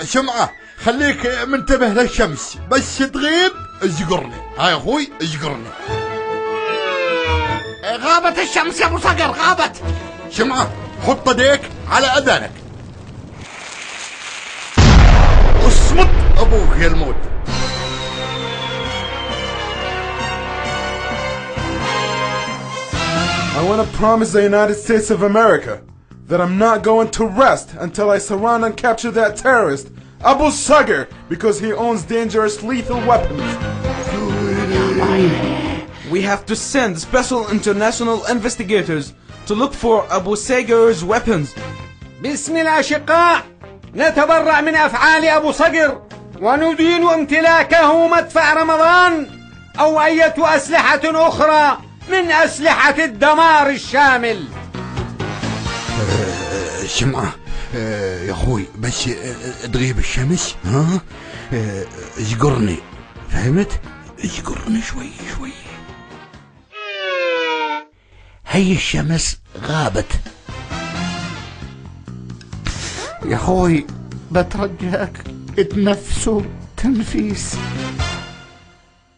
شمعة خليك منتبه للشمس، بس تغيب اجقرني. هاي يا اخوي اجقرني. غابت الشمس يا ابو صقر، غابت. شمعة حط يديك على اذانك. اصمت ابوك يا الموت. I want to promise the United States of America that I'm not going to rest until I surround and capture that terrorist, Abu Sagar, because he owns dangerous lethal weapons. We have to send special international investigators to look for Abu Sagar's weapons. باسم الأشقاء نتبرأ من أفعال أبو صقر وندين امتلاكه مدفع رمضان أو أية أسلحة أخرى من أسلحة الدمار الشامل. شمعة يا اخوي بس تغيب الشمس، ها اجقرني، فهمت؟ اجقرني شوي شوي. هي الشمس غابت يا اخوي، بترجاك اتنفسوا تنفيس.